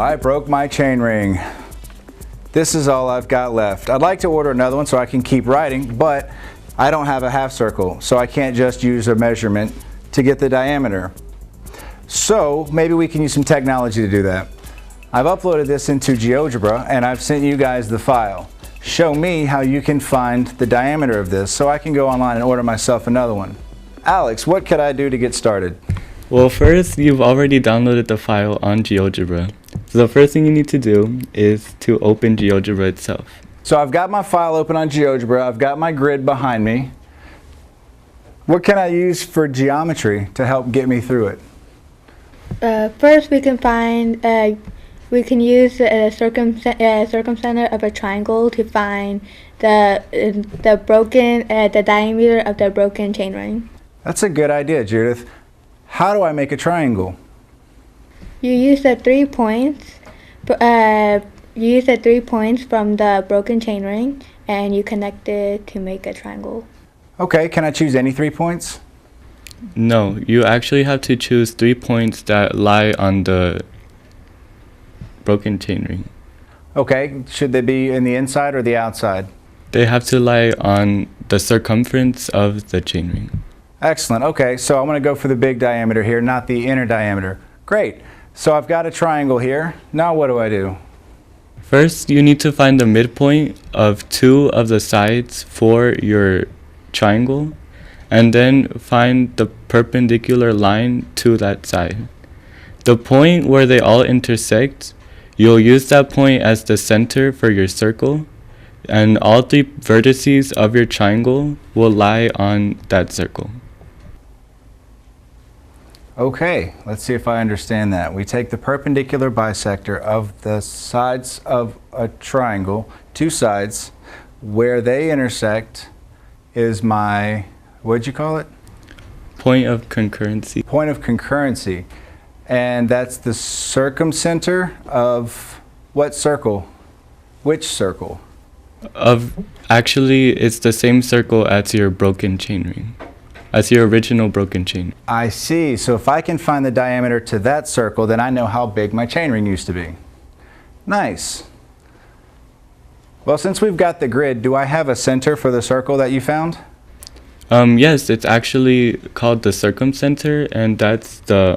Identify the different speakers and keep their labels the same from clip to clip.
Speaker 1: I broke my chain ring. This is all I've got left. I'd like to order another one so I can keep writing, but I don't have a half circle, so I can't just use a measurement to get the diameter. So maybe we can use some technology to do that. I've uploaded this into GeoGebra and I've sent you guys the file. Show me how you can find the diameter of this so I can go online and order myself another one. Alex, what could I do to get started?
Speaker 2: Well, first, you've already downloaded the file on GeoGebra. So the first thing you need to do is to open GeoGebra itself.
Speaker 1: So I've got my file open on GeoGebra, I've got my grid behind me. What can I use for geometry to help get me through it?
Speaker 3: First, we can use the circumcenter of a triangle to find the diameter of the broken chain ring.
Speaker 1: That's a good idea, Judith. How do I make a triangle?
Speaker 3: You use the 3 points. You use the 3 points from the broken chain ring, and you connect it to make a triangle.
Speaker 1: Okay, can I choose any 3 points?
Speaker 2: No, you actually have to choose 3 points that lie on the broken chain ring.
Speaker 1: Okay, should they be in the inside or the outside?
Speaker 2: They have to lie on the circumference of the chain ring.
Speaker 1: Excellent. Okay, so I'm going to go for the big diameter here, not the inner diameter. Great. So I've got a triangle here. Now what do I do?
Speaker 2: First, you need to find the midpoint of 2 of the sides for your triangle, and then find the perpendicular line to that side. The point where they all intersect, you'll use that point as the center for your circle, and all 3 vertices of your triangle will lie on that circle.
Speaker 1: Okay, let's see if I understand that. We take the perpendicular bisector of the sides of a triangle, 2 sides, where they intersect is my, what'd you call it?
Speaker 2: Point of concurrency.
Speaker 1: Point of concurrency. And that's the circumcenter of what circle? Which circle?
Speaker 2: Actually, it's the same circle as your broken chain ring. As your original broken chain.
Speaker 1: I see. So if I can find the diameter to that circle, then I know how big my chain ring used to be. Nice. Well, since we've got the grid, do I have a center for the circle that you found?
Speaker 2: Yes, it's actually called the circumcenter, and that's the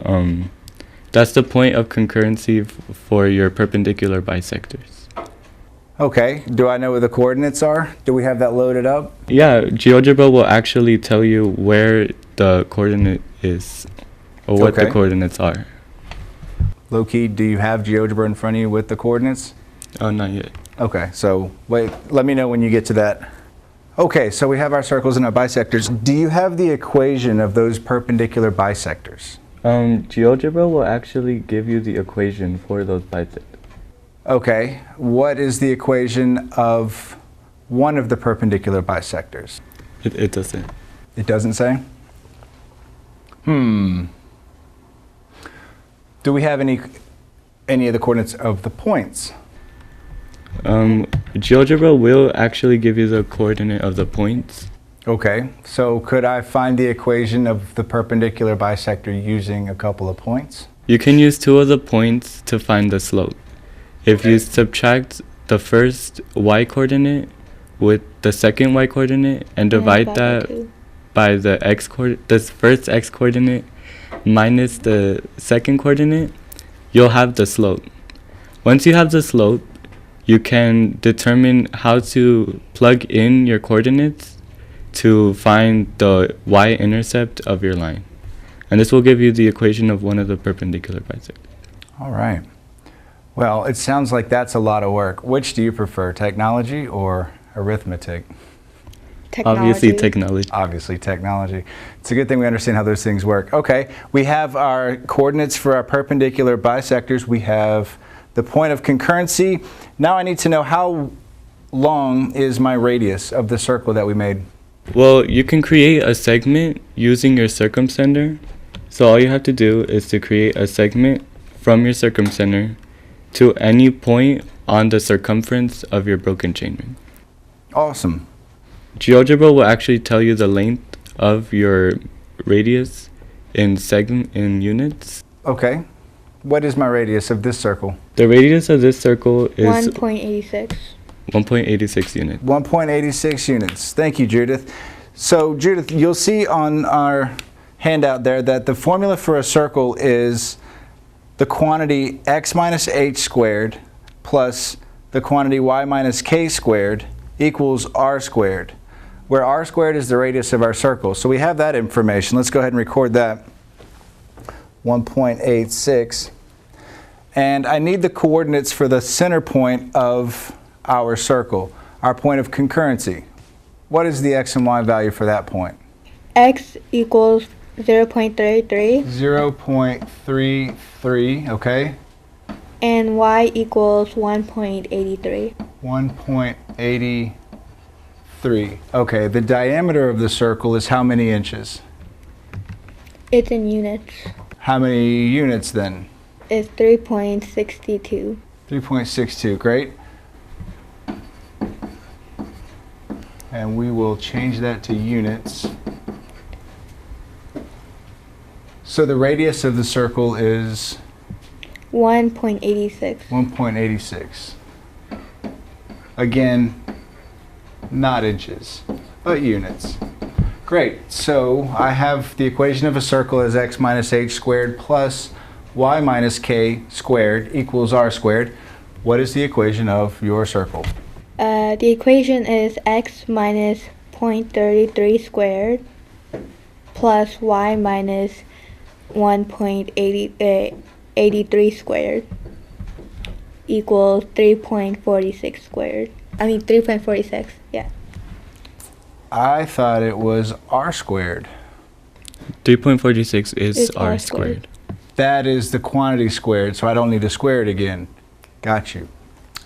Speaker 2: point of concurrency for your perpendicular bisectors.
Speaker 1: Okay, do I know where the coordinates are? Do we have that loaded up?
Speaker 2: Yeah, GeoGebra will actually tell you where the coordinate is, or what the coordinates are.
Speaker 1: Low-key, do you have GeoGebra in front of you with the coordinates?
Speaker 2: Oh, not yet.
Speaker 1: Okay, so wait, let me know when you get to that. Okay, so we have our circles and our bisectors. Do you have the equation of those perpendicular bisectors?
Speaker 2: GeoGebra will actually give you the equation for those bisectors.
Speaker 1: Okay, what is the equation of one of the perpendicular bisectors?
Speaker 2: It doesn't.
Speaker 1: It doesn't say? Do we have any of the coordinates of the points?
Speaker 2: GeoGebra will actually give you the coordinate of the points.
Speaker 1: Okay, so could I find the equation of the perpendicular bisector using a couple of points?
Speaker 2: You can use 2 of the points to find the slope. If you subtract the first y coordinate with the second y coordinate and divide that by the first x coordinate minus the second coordinate, you'll have the slope. Once you have the slope, you can determine how to plug in your coordinates to find the y-intercept of your line. And this will give you the equation of one of the perpendicular bisectors.
Speaker 1: All right. Well, it sounds like that's a lot of work. Which do you prefer, technology or arithmetic?
Speaker 3: Technology.
Speaker 2: Obviously technology.
Speaker 1: Obviously technology. It's a good thing we understand how those things work. Okay, we have our coordinates for our perpendicular bisectors. We have the point of concurrency. Now I need to know how long is my radius of the circle that we made.
Speaker 2: Well, you can create a segment using your circumcenter. So all you have to do is to create a segment from your circumcenter to any point on the circumference of your broken chain ring.
Speaker 1: Awesome.
Speaker 2: GeoGebra will actually tell you the length of your radius in units.
Speaker 1: Okay. What is my radius of this circle?
Speaker 2: The radius of this circle is
Speaker 3: 1.86.
Speaker 2: 1.86 units.
Speaker 1: 1.86 units. Thank you, Judith. So, Judith, you'll see on our handout there that the formula for a circle is the quantity x minus h squared plus the quantity y minus k squared equals r squared, where r squared is the radius of our circle. So we have that information. Let's go ahead and record that. 1.86. And I need the coordinates for the center point of our circle, our point of concurrency. What is the x and y value for that point?
Speaker 3: X equals 0.33.
Speaker 1: 0.33, okay.
Speaker 3: And y equals 1.83.
Speaker 1: 1.83. Okay, the diameter of the circle is how many inches?
Speaker 3: It's in units.
Speaker 1: How many units then?
Speaker 3: It's 3.62.
Speaker 1: 3.62, great. And we will change that to units. So the radius of the circle is
Speaker 3: 1.86.
Speaker 1: 1.86. Again, not inches, but units. Great, so I have the equation of a circle as x minus h squared plus y minus k squared equals r squared. What is the equation of your circle?
Speaker 3: The equation is x minus 0.33 squared plus y minus 1.83 squared equals 3.46 squared. 3.46, yeah.
Speaker 1: I thought it was r squared.
Speaker 2: 3.46 is
Speaker 3: It's
Speaker 2: r
Speaker 3: r
Speaker 2: squared.
Speaker 1: That is the quantity squared, so I don't need to square it again. Got you.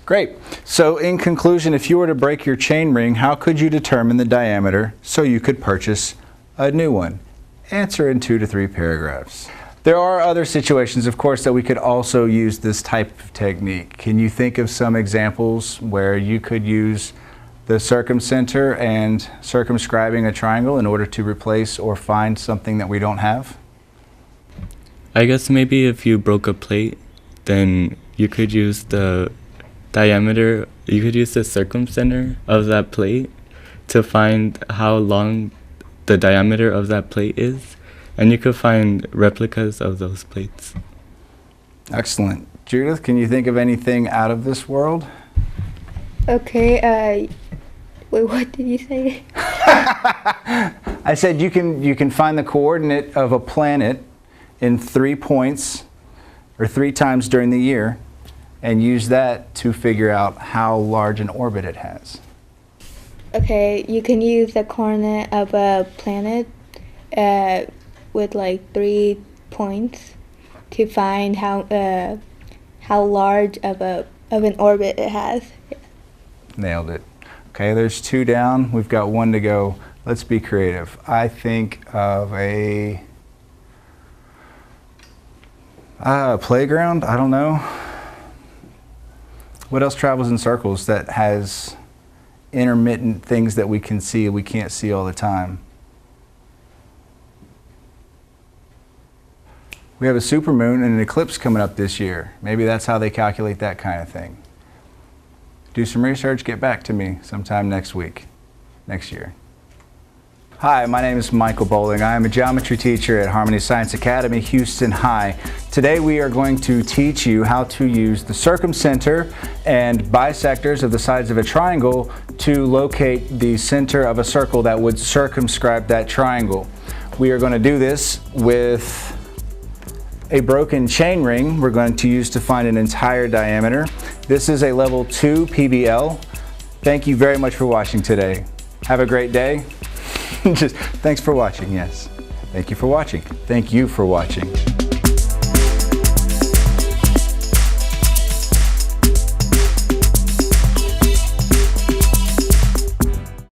Speaker 1: Great. So in conclusion, if you were to break your chain ring, how could you determine the diameter so you could purchase a new one? Answer in 2 to 3 paragraphs. There are other situations, of course, that we could also use this type of technique. Can you think of some examples where you could use the circumcenter and circumscribing a triangle in order to replace or find something that we don't have?
Speaker 2: I guess maybe if you broke a plate, then you could use the diameter, you could use the circumcenter of that plate to find how long the diameter of that plate is, and you could find replicas of those plates.
Speaker 1: Excellent. Judith, can you think of anything out of this world?
Speaker 3: Okay, wait, what did you say?
Speaker 1: I said you can find the coordinate of a planet in 3 points or 3 times during the year and use that to figure out how large an orbit it has.
Speaker 3: Okay, you can use the coordinate of a planet with like 3 points to find how large of an orbit it has.
Speaker 1: Nailed it. Okay, there's 2 down. We've got 1 to go. Let's be creative. I think of a playground. I don't know. What else travels in circles that has intermittent things that we can see we can't see all the time? We have a supermoon and an eclipse coming up this year. Maybe that's how they calculate that kind of thing. Do some research, get back to me sometime next year. Hi, my name is Michael Bowling. I am a geometry teacher at Harmony Science Academy, Houston High. Today we are going to teach you how to use the circumcenter and bisectors of the sides of a triangle to locate the center of a circle that would circumscribe that triangle. We are going to do this with a broken chain ring we're going to use to find an entire diameter. This is a level 2 PBL. Thank you very much for watching today. Have a great day. Thanks for watching, yes. Thank you for watching. Thank you for watching.